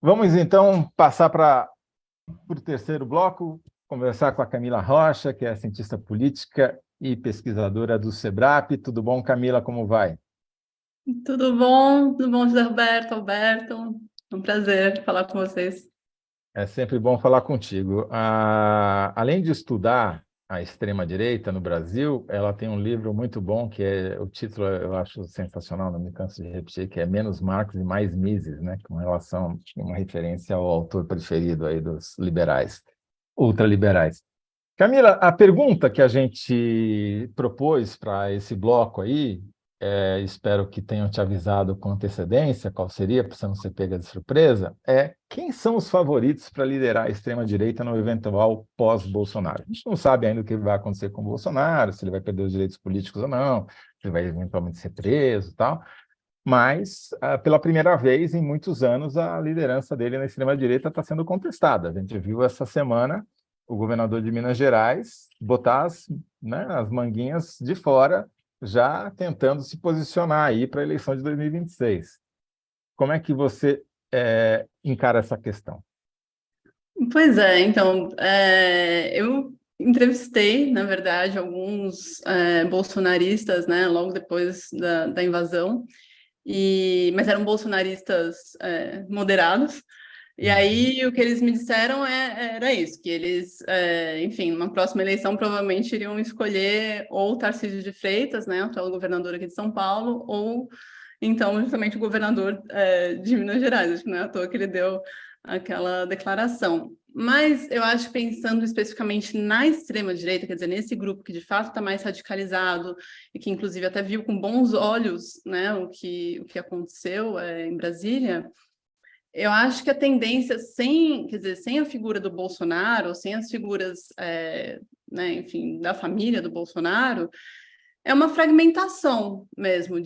Vamos então passar para o terceiro bloco, conversar com a Camila Rocha, que é cientista política e pesquisadora do SEBRAP. Tudo bom, Camila? Como vai? Tudo bom, José Roberto, Alberto. É um prazer falar com vocês. É sempre bom falar contigo. Além de estudar a extrema-direita no Brasil, ela tem um livro muito bom, que é o título eu acho sensacional, não me canso de repetir, que é Menos Marcos e Mais Mises, né? Com relação, uma referência ao autor preferido aí dos liberais, ultraliberais. Camila, a pergunta que a gente propôs para esse bloco aí, espero que tenham te avisado com antecedência qual seria, para você não ser pega de surpresa, é quem são os favoritos para liderar a extrema-direita no eventual pós-Bolsonaro? A gente não sabe ainda o que vai acontecer com o Bolsonaro, se ele vai perder os direitos políticos ou não, se ele vai eventualmente ser preso e tal, mas, pela primeira vez em muitos anos, a liderança dele na extrema-direita está sendo contestada. A gente viu essa semana o governador de Minas Gerais botar né, as manguinhas de fora, já tentando se posicionar aí para a eleição de 2026. Como é que você encara essa questão? Pois é, então, eu entrevistei, na verdade, alguns bolsonaristas, né, logo depois da invasão, mas eram bolsonaristas moderados. E aí o que eles me disseram era isso, que eles, enfim, numa próxima eleição provavelmente iriam escolher ou o Tarcísio de Freitas, né, o atual governador aqui de São Paulo, ou então justamente o governador de Minas Gerais. Acho que não é à toa que ele deu aquela declaração. Mas eu acho que pensando especificamente na extrema-direita, quer dizer, nesse grupo que de fato está mais radicalizado e que inclusive até viu com bons olhos, né, o que aconteceu em Brasília. Eu acho que a tendência, quer dizer, sem a figura do Bolsonaro, sem as figuras, né, enfim, da família do Bolsonaro, é uma fragmentação mesmo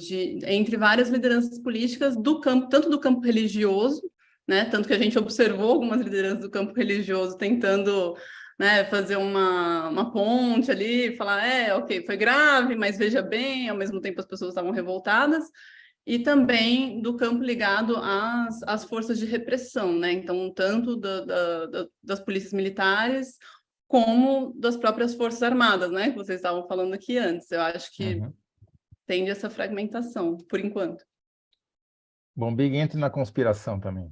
entre várias lideranças políticas do campo, tanto do campo religioso, né, tanto que a gente observou algumas lideranças do campo religioso tentando, né, fazer uma ponte ali, falar, ok, foi grave, mas veja bem, ao mesmo tempo as pessoas estavam revoltadas, e também do campo ligado às forças de repressão, né? Então, tanto das polícias militares como das próprias forças armadas, né? Que vocês estavam falando aqui antes. Eu acho que Uhum. tende essa fragmentação, por enquanto. Bom, Big entra na conspiração também.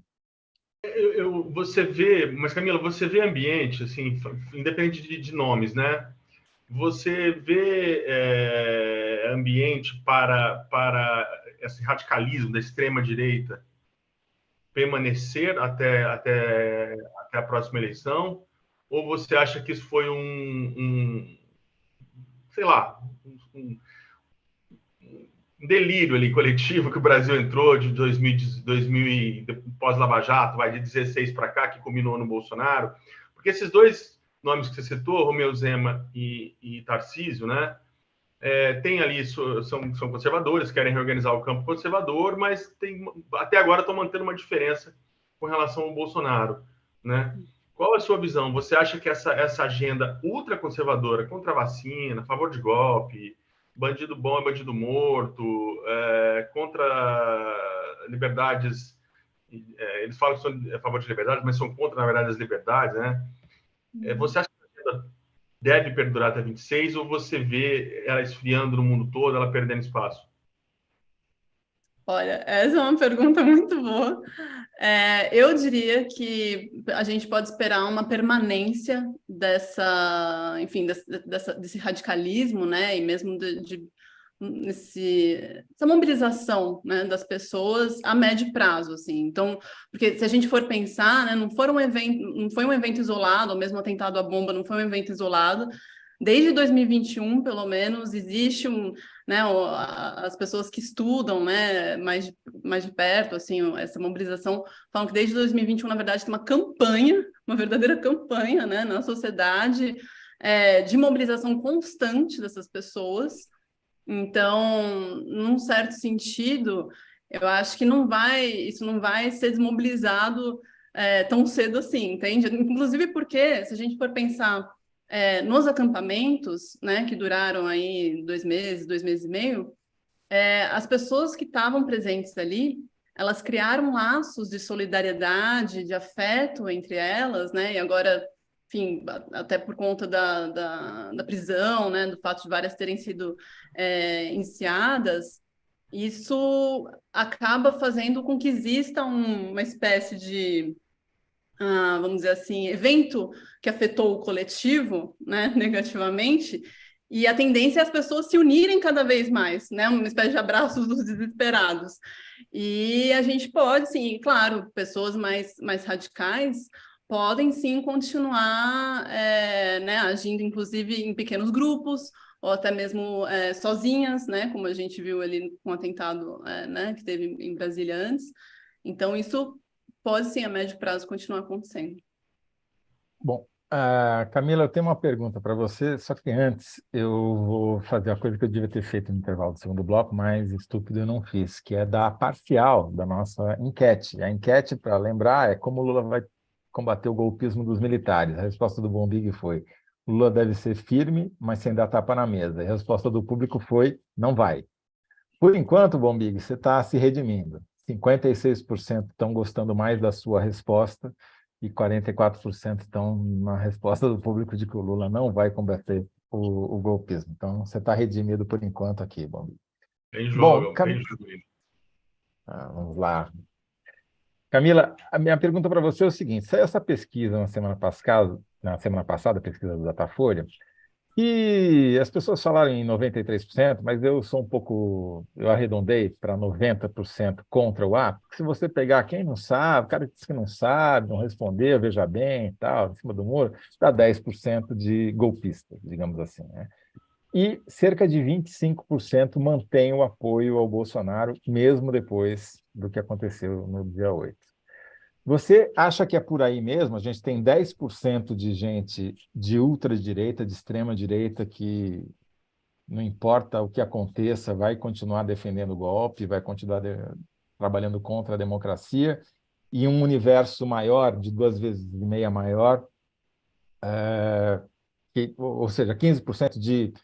Você vê, mas Camila, você vê ambiente, assim, independente de nomes, né? Você vê ambiente para esse radicalismo da extrema-direita permanecer até a próxima eleição? Ou você acha que isso foi sei lá, um delírio ali coletivo que o Brasil entrou de 2000 pós-Lava Jato, vai de 16 para cá, que culminou no Bolsonaro? Porque esses dois nomes que você citou, Romeu Zema e Tarcísio, né? Tem ali, são conservadores, querem reorganizar o campo conservador, mas até agora estão mantendo uma diferença com relação ao Bolsonaro, né? Qual é a sua visão? Você acha que essa agenda ultraconservadora contra a vacina, a favor de golpe, bandido bom é bandido morto, contra liberdades, eles falam que são a favor de liberdades, mas são contra, na verdade, as liberdades, né? Você acha que a agenda deve perdurar até 26 ou você vê ela esfriando no mundo todo, ela perdendo espaço? Olha, essa é uma pergunta muito boa. Eu diria que a gente pode esperar uma permanência enfim, desse radicalismo, né, e mesmo essa mobilização, né, das pessoas a médio prazo, assim. Então, porque se a gente for pensar, né, não foi um evento isolado, ou mesmo o atentado à bomba não foi um evento isolado. Desde 2021, pelo menos, existe né, as pessoas que estudam, né, mais de perto, assim, essa mobilização, falam que desde 2021, na verdade, tem uma campanha, uma verdadeira campanha, né, na sociedade, de mobilização constante dessas pessoas. Então, num certo sentido, eu acho que isso não vai ser desmobilizado tão cedo assim, entende? Inclusive porque, se a gente for pensar nos acampamentos, né, que duraram aí 2 meses e meio, as pessoas que estavam presentes ali elas criaram laços de solidariedade, de afeto entre elas, né? E agora, enfim, até por conta da prisão, né? Do fato de várias terem sido indiciadas, isso acaba fazendo com que exista uma espécie de, vamos dizer assim, evento que afetou o coletivo, né, negativamente, e a tendência é as pessoas se unirem cada vez mais, né, uma espécie de abraços dos desesperados. E a gente pode, sim, claro, pessoas mais radicais podem sim continuar né, agindo, inclusive, em pequenos grupos, ou até mesmo sozinhas, né, como a gente viu ali com o atentado né, que teve em Brasília antes. Então, isso pode sim, a médio prazo, continuar acontecendo. Bom, Camila, eu tenho uma pergunta para você, só que antes eu vou fazer a coisa que eu devia ter feito no intervalo do segundo bloco, mas estúpido eu não fiz, que é dar a parcial da nossa enquete. A enquete, para lembrar, é como o Lula vai combater o golpismo dos militares. A resposta do Bombig foi: Lula deve ser firme, mas sem dar tapa na mesa. E a resposta do público foi: não vai. Por enquanto, Bombig, você está se redimindo. 56% estão gostando mais da sua resposta e 44% estão na resposta do público de que o Lula não vai combater o golpismo. Então, você está redimido por enquanto aqui, Bombig. Bem jogo, bem jogo. Vamos lá. Camila, a minha pergunta para você é o seguinte: saiu essa pesquisa na semana passada, a pesquisa do Datafolha, e as pessoas falaram em 93%, mas eu sou um pouco, eu arredondei para 90% contra o A, porque se você pegar quem não sabe, o cara diz que não sabe, não respondeu, veja bem, tal, em cima do muro, dá 10% de golpistas, digamos assim, né? E cerca de 25% mantém o apoio ao Bolsonaro, mesmo depois do que aconteceu no dia 8. Você acha que é por aí mesmo? A gente tem 10% de gente de ultradireita, de extrema-direita, que não importa o que aconteça, vai continuar defendendo o golpe, vai continuar trabalhando contra a democracia, e um universo maior, de 2,5 vezes maior, ou seja, 15% de...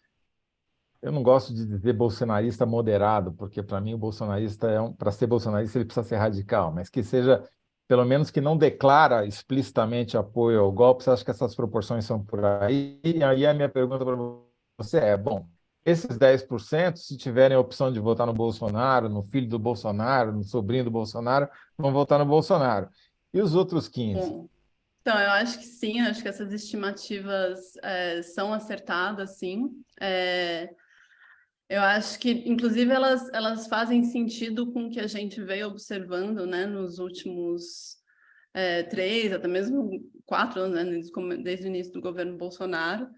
Eu não gosto de dizer bolsonarista moderado, porque para mim o bolsonarista para ser bolsonarista ele precisa ser radical, mas que seja pelo menos que não declara explicitamente apoio ao golpe. Você acha que essas proporções são por aí? E aí a minha pergunta para você é, bom, esses 10%, se tiverem a opção de votar no Bolsonaro, no filho do Bolsonaro, no sobrinho do Bolsonaro, vão votar no Bolsonaro. E os outros 15%? Bom, então, eu acho que sim, eu acho que essas estimativas são acertadas, sim. Eu acho que, inclusive, elas fazem sentido com o que a gente veio observando, né, nos últimos 3, até mesmo 4 anos, né, desde o início do governo Bolsonaro.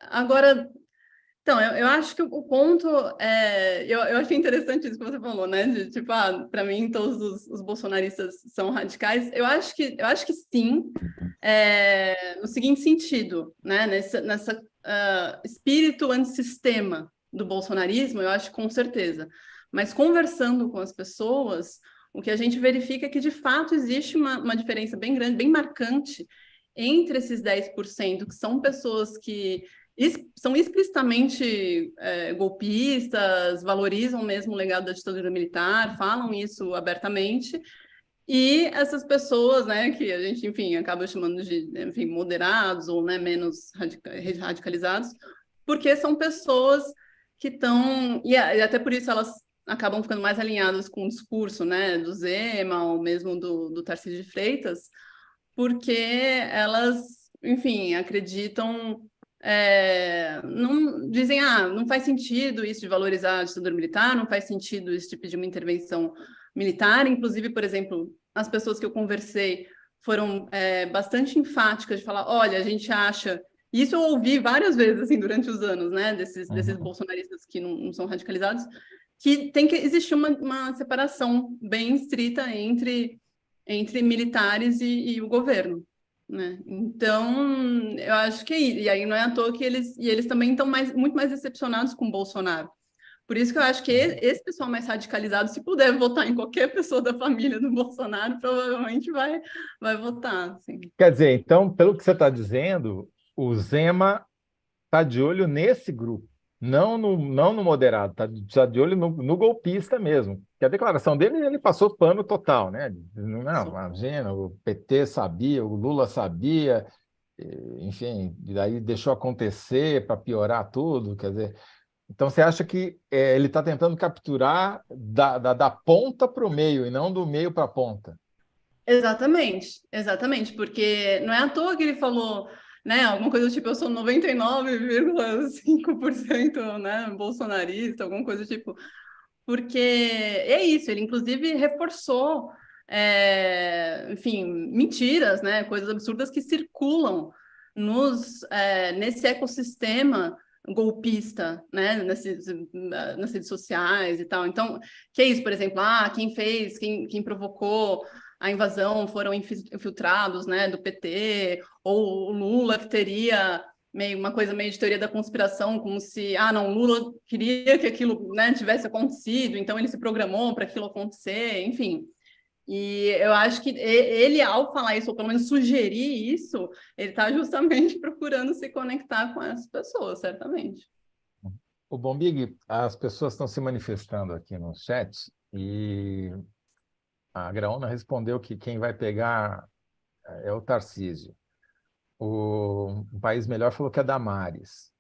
Agora, então, eu acho que o ponto eu achei interessante isso que você falou, né? De tipo, para mim todos os bolsonaristas são radicais. Eu acho que sim, no seguinte sentido, né? Nessa espírito antissistema do bolsonarismo, eu acho que com certeza. Mas conversando com as pessoas, o que a gente verifica é que de fato existe uma diferença bem grande, bem marcante entre esses 10%, que são pessoas que são explicitamente golpistas, valorizam mesmo o legado da ditadura militar, falam isso abertamente, e essas pessoas, né, que a gente, enfim, acaba chamando de, enfim, moderados ou, né, menos radicalizados, porque são pessoas que estão, e até por isso elas acabam ficando mais alinhadas com o discurso, né, do Zema ou mesmo do Tarcísio de Freitas, porque elas, enfim, acreditam, não dizem, não faz sentido isso de valorizar a ditadura militar, não faz sentido isso de pedir uma intervenção militar. Inclusive, por exemplo, as pessoas que eu conversei foram bastante enfáticas de falar, olha, a gente acha... Isso eu ouvi várias vezes, assim, durante os anos, né, desses bolsonaristas que não são radicalizados, que tem que existir uma separação bem estrita entre militares e o governo, né? Então, eu acho que e aí não é à toa que eles também estão muito mais decepcionados com o Bolsonaro. Por isso que eu acho que esse pessoal mais radicalizado, se puder votar em qualquer pessoa da família do Bolsonaro, provavelmente vai votar. Assim. Quer dizer, então, pelo que você está dizendo, o Zema está de olho nesse grupo, não no moderado, tá de olho no golpista mesmo. Que a declaração dele, ele passou pano total, né? Não, imagina, o PT sabia, o Lula sabia, enfim, e daí deixou acontecer para piorar tudo, quer dizer. Então, você acha que ele está tentando capturar da ponta para o meio e não do meio para a ponta? Exatamente, porque não é à toa que ele falou, né, alguma coisa do tipo, eu sou 99,5%, né, bolsonarista, alguma coisa do tipo, porque é isso, ele inclusive reforçou, enfim, mentiras, né, coisas absurdas que circulam nesse ecossistema golpista, né, nas redes sociais e tal. Então, que é isso, por exemplo, quem provocou a invasão foram infiltrados, né, do PT, ou o Lula que teria uma coisa meio de teoria da conspiração, como se, não, Lula queria que aquilo, né, tivesse acontecido, então ele se programou para aquilo acontecer, enfim. E eu acho que ele, ao falar isso, ou pelo menos sugerir isso, ele está justamente procurando se conectar com essas pessoas, certamente. O Bombig, as pessoas estão se manifestando aqui no chat e a Graúna respondeu que quem vai pegar é o Tarcísio. O País Melhor falou que é Damares.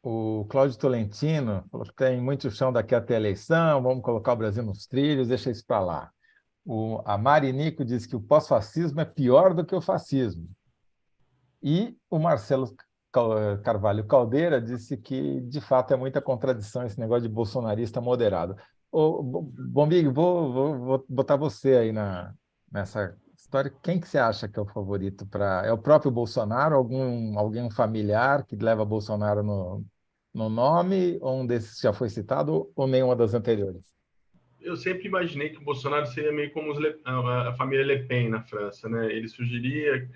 O Cláudio Tolentino falou que tem muito chão daqui até a eleição, vamos colocar o Brasil nos trilhos, deixa isso para lá. A Mari Nico disse que o pós-fascismo é pior do que o fascismo. E o Marcelo Carvalho Caldeira disse que, de fato, é muita contradição esse negócio de bolsonarista moderado. Bombig, vou botar você aí nessa história. Quem que você acha que é o favorito para? É o próprio Bolsonaro, alguém familiar que leva Bolsonaro no nome, ou um desses já foi citado, ou nenhuma das anteriores? Eu sempre imaginei que o Bolsonaro seria meio como a família Le Pen na França, né? Ele sugeriria,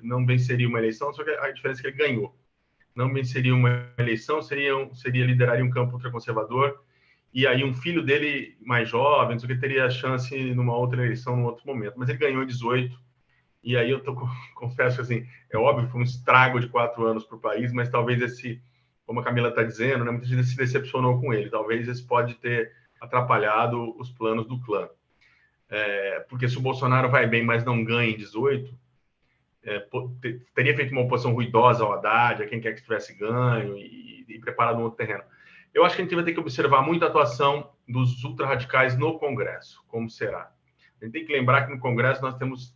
não venceria uma eleição, só que a diferença é que ele ganhou. Não venceria uma eleição, lideraria um campo ultraconservador, e aí um filho dele mais jovem, não sei o que, teria a chance numa outra eleição, num outro momento. Mas ele ganhou em 18, e aí confesso que, assim, é óbvio, foi um estrago de 4 anos para o país, mas talvez como a Camila está dizendo, né, muita gente se decepcionou com ele. Talvez esse pode ter atrapalhado os planos do clã. Porque se o Bolsonaro vai bem, mas não ganha em 18, teria feito uma oposição ruidosa ao Haddad, a quem quer que tivesse ganho, e preparado um outro terreno. Eu acho que a gente vai ter que observar muito a atuação dos ultra-radicais no Congresso, como será. A gente tem que lembrar que no Congresso nós temos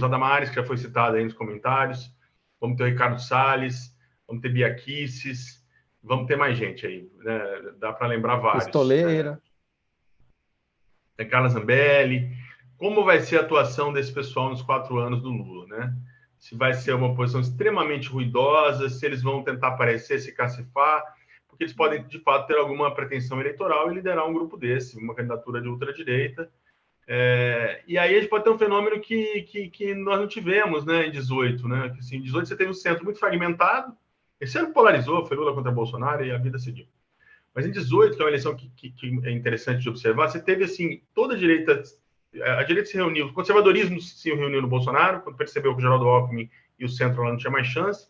a Damares, que já foi citada aí nos comentários, vamos ter o Ricardo Salles, vamos ter Bia Kicis, vamos ter mais gente aí, né? Dá para lembrar vários. Pistoleira. Carla Zambelli. Como vai ser a atuação desse pessoal nos 4 anos do Lula, né? Se vai ser uma posição extremamente ruidosa, se eles vão tentar aparecer, se cacifar, porque eles podem, de fato, ter alguma pretensão eleitoral e liderar um grupo desse, uma candidatura de ultradireita. E aí a gente pode ter um fenômeno que nós não tivemos, né, em 18, né? Assim, em 18 você teve um centro muito fragmentado, esse ano polarizou, foi Lula contra Bolsonaro e a vida seguiu. Mas em 18, que é uma eleição que é interessante de observar, você teve, assim, toda a direita se reuniu, o conservadorismo se reuniu no Bolsonaro, quando percebeu que o Geraldo Alckmin e o centro lá não tinha mais chance,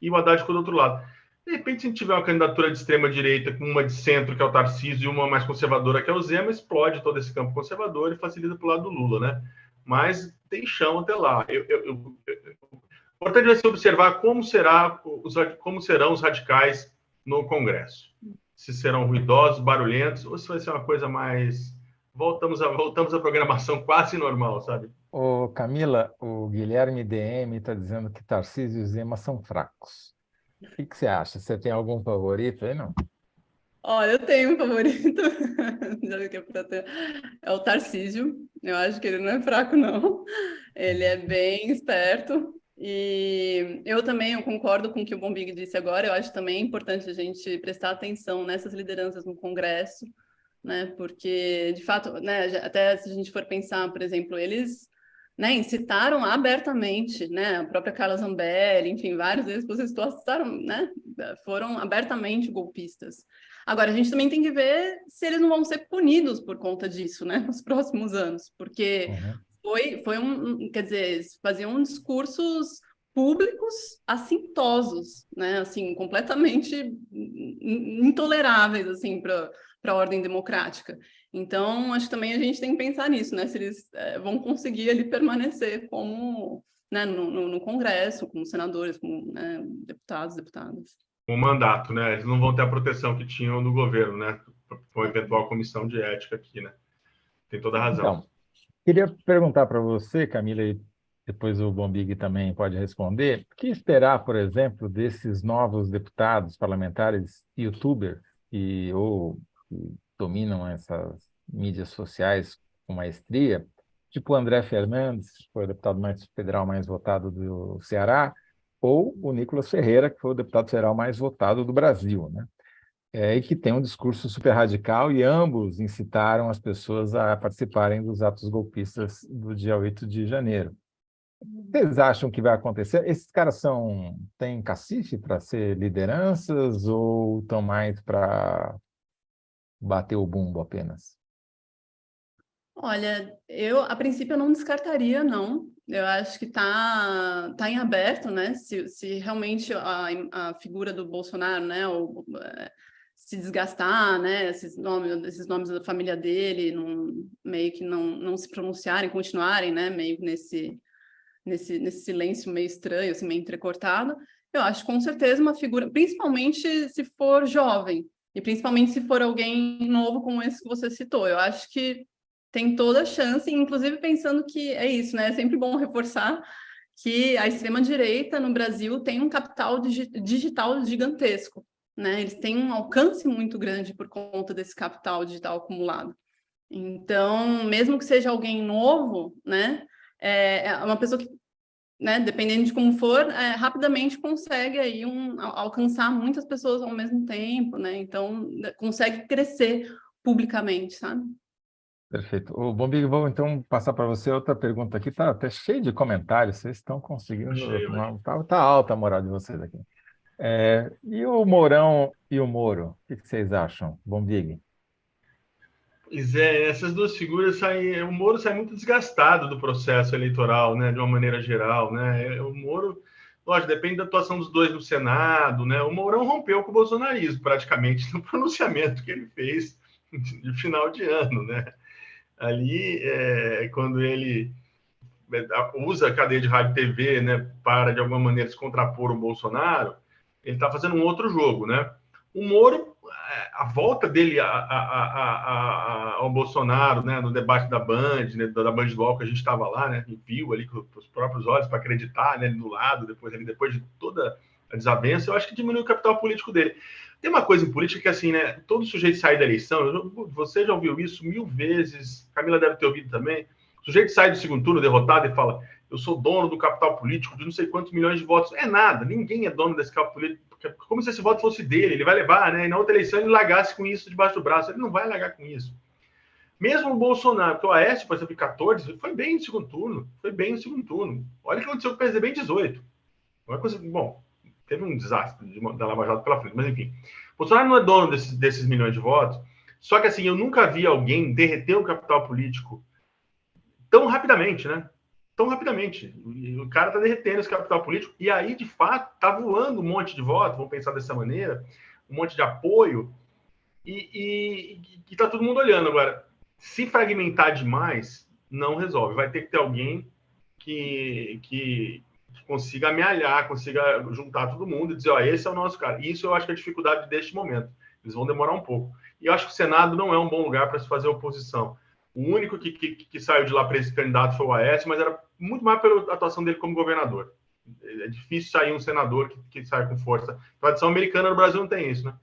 e o Haddad ficou do outro lado. De repente, se a gente tiver uma candidatura de extrema-direita com uma de centro, que é o Tarcísio, e uma mais conservadora, que é o Zema, explode todo esse campo conservador e facilita para o lado do Lula, né? Mas tem chão até lá. O importante vai ser observar como serão os radicais no Congresso. Se serão ruidosos, barulhentos, ou se vai ser uma coisa mais... Voltamos à programação quase normal, sabe? Camila, o Guilherme DM está dizendo que Tarcísio e Zema são fracos. O que você acha? Você tem algum favorito aí, não? Olha, eu tenho um favorito. É o Tarcísio. Eu acho que ele não é fraco, não. Ele é bem esperto. E eu concordo com o que o Bombig disse agora. Eu acho também importante a gente prestar atenção nessas lideranças no Congresso, né? Porque, de fato, né, até se a gente for pensar, por exemplo, eles, né, incitaram abertamente, né, a própria Carla Zambelli, enfim, vários deles né, foram abertamente golpistas. Agora, a gente também tem que ver se eles não vão ser punidos por conta disso, né, nos próximos anos, porque quer dizer, faziam discursos públicos assintosos, né? Assim, completamente intoleráveis, assim, para a ordem democrática. Então, acho que também a gente tem que pensar nisso, né? Se eles vão conseguir ali permanecer como, né, no Congresso, como senadores, como, né, deputados, deputadas. Com o mandato, né? Eles não vão ter a proteção que tinham no governo, né? Com a eventual comissão de ética aqui, né? Tem toda a razão. Então, queria perguntar para você, Camila, e depois o Bombig também pode responder, o que esperar, por exemplo, desses novos deputados parlamentares youtubers que dominam essas mídias sociais com maestria, tipo o André Fernandes, que foi o deputado federal mais votado do Ceará, ou o Nicolas Ferreira, que foi o deputado federal mais votado do Brasil, né? E que tem um discurso super radical, e ambos incitaram as pessoas a participarem dos atos golpistas do dia 8 de janeiro. Vocês acham que vai acontecer? Esses caras têm cacife para ser lideranças ou estão mais para bater o bumbo apenas? Olha, a princípio, eu não descartaria, não. Eu acho que tá em aberto, né? Se realmente a figura do Bolsonaro, né, se desgastar, né? Esses nomes da família dele, meio que não se pronunciarem, continuarem, né? Meio nesse silêncio meio estranho, assim, meio entrecortado. Eu acho com certeza uma figura, principalmente se for jovem, e principalmente se for alguém novo como esse que você citou. Eu acho que tem toda a chance, inclusive pensando que é isso, né? É sempre bom reforçar que a extrema-direita no Brasil tem um capital digital gigantesco, né? Eles têm um alcance muito grande por conta desse capital digital acumulado. Então, mesmo que seja alguém novo, né? É uma pessoa que, né, dependendo de como for, rapidamente consegue aí alcançar muitas pessoas ao mesmo tempo, né? Então, consegue crescer publicamente, sabe? Perfeito. O Bombig, vou então passar para você outra pergunta aqui. Está até cheio de comentários, vocês estão conseguindo. Achei. Tá alta a moral de vocês aqui. E o Mourão e o Moro? O que vocês acham, Bombig? Pois é, essas duas figuras saem. O Moro sai muito desgastado do processo eleitoral, né? De uma maneira geral, né? O Moro, lógico, depende da atuação dos dois no Senado, né? O Mourão rompeu com o bolsonarismo, praticamente, no pronunciamento que ele fez de final de ano, né? Ali, quando ele usa a cadeia de rádio e TV, né, para, de alguma maneira, se contrapor o Bolsonaro, ele está fazendo um outro jogo, né? O Moro, a volta dele ao Bolsonaro, né, no debate da Band, né, da Band Law, que a gente estava lá, né, e viu ali com os próprios olhos para acreditar, né, do lado, depois de toda a desavença, eu acho que diminui o capital político dele. Tem uma coisa em política que, assim, né, todo sujeito sai da eleição, você já ouviu isso 1000 vezes, Camila deve ter ouvido também. O sujeito sai do segundo turno derrotado e fala: eu sou dono do capital político de não sei quantos milhões de votos. É nada, ninguém é dono desse capital político, como se esse voto fosse dele, ele vai levar, né? E na outra eleição ele largasse com isso debaixo do braço. Ele não vai largar com isso. Mesmo o Bolsonaro, que o Aécio, por exemplo, em 14, foi bem no segundo turno. Olha o que aconteceu com o PSDB em 18. Uma coisa, bom, teve um desastre da Lava Jato pela frente, mas enfim. O Bolsonaro não é dono desses milhões de votos. Só que, assim, eu nunca vi alguém derreter o capital político tão rapidamente, né? Tão rapidamente. O cara está derretendo esse capital político e aí, de fato, está voando um monte de voto, vamos pensar dessa maneira, um monte de apoio e está todo mundo olhando. Agora, se fragmentar demais, não resolve. Vai ter que ter alguém que consiga amealhar, consiga juntar todo mundo e dizer, ó, esse é o nosso cara. Isso eu acho que é a dificuldade deste momento. Eles vão demorar um pouco. E eu acho que o Senado não é um bom lugar para se fazer oposição. O único que saiu de lá para esse candidato foi o Aécio, mas era muito mais pela atuação dele como governador. É difícil sair um senador que sai com força. A tradição americana no Brasil não tem isso, né?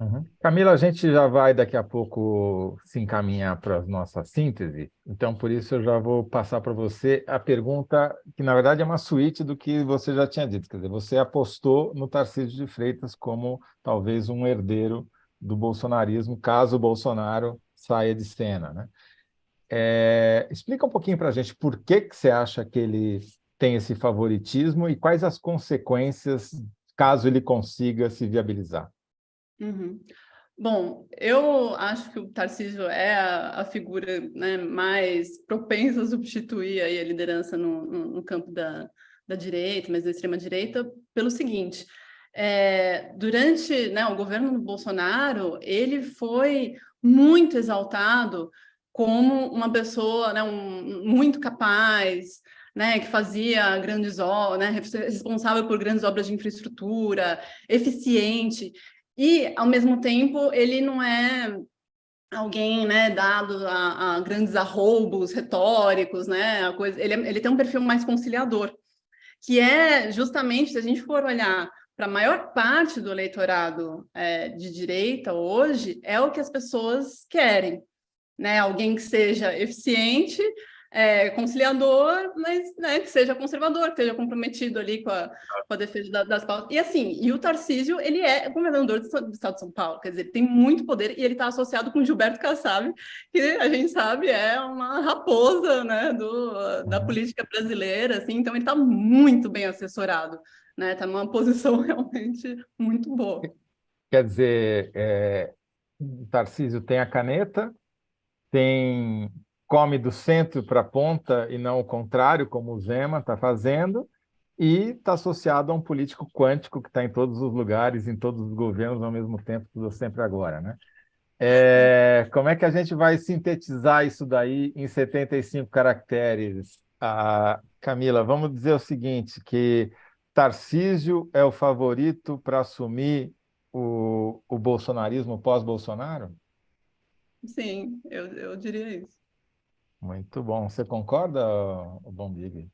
Uhum. Camila, a gente já vai daqui a pouco se encaminhar para a nossa síntese, então por isso eu já vou passar para você a pergunta que na verdade é uma suíte do que você já tinha dito, quer dizer, você apostou no Tarcísio de Freitas como talvez um herdeiro do bolsonarismo, caso o Bolsonaro saia de cena, né? Explica um pouquinho para a gente por que você acha que ele tem esse favoritismo e quais as consequências caso ele consiga se viabilizar. Uhum. Bom, eu acho que o Tarcísio é a figura, né, mais propensa a substituir aí a liderança no campo da da direita, mas da extrema-direita, pelo seguinte: durante, né, o governo do Bolsonaro, ele foi muito exaltado como uma pessoa, né, muito capaz, né, que fazia grandes obras, né, responsável por grandes obras de infraestrutura, eficiente, e, ao mesmo tempo, ele não é alguém, né, dado a grandes arroubos retóricos, né, ele tem um perfil mais conciliador, que é justamente, se a gente for olhar para a maior parte do eleitorado de direita hoje, é o que as pessoas querem, né? Alguém que seja eficiente, conciliador, mas, né, que seja conservador, que esteja comprometido ali com a defesa das pautas. E assim, o Tarcísio, ele é governador do estado de São Paulo, quer dizer, ele tem muito poder e ele está associado com Gilberto Kassab, que a gente sabe é uma raposa, né, da política brasileira, assim, então ele está muito bem assessorado, né? Está numa posição realmente muito boa. Quer dizer, o Tarcísio tem a caneta, come do centro para a ponta e não o contrário, como o Zema está fazendo, e está associado a um político quântico que está em todos os lugares, em todos os governos ao mesmo tempo, tudo sempre agora, né? Como é que a gente vai sintetizar isso daí em 75 caracteres? Camila, vamos dizer o seguinte, que Tarcísio é o favorito para assumir o bolsonarismo pós-Bolsonaro? Sim, eu diria isso. Muito bom. Você concorda, Bombig?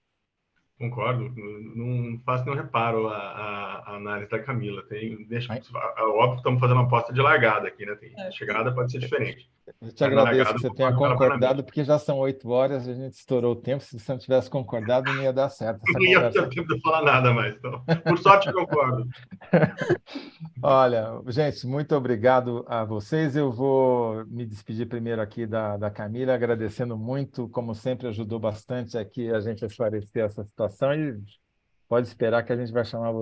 Concordo, não faço nenhum reparo a análise da Camila. Óbvio que estamos fazendo uma aposta de largada aqui, né? A chegada pode ser diferente. Eu te agradeço que você tenha concordado, porque já são 8 horas, a gente estourou o tempo. Se você não tivesse concordado, não ia dar certo essa não ia conversa. ter tempo de falar nada mais. Então, por sorte, concordo. Olha, gente, muito obrigado a vocês. Eu vou me despedir primeiro aqui da Camila, agradecendo muito, como sempre, ajudou bastante aqui a gente a esclarecer essa situação e pode esperar que a gente vai chamar você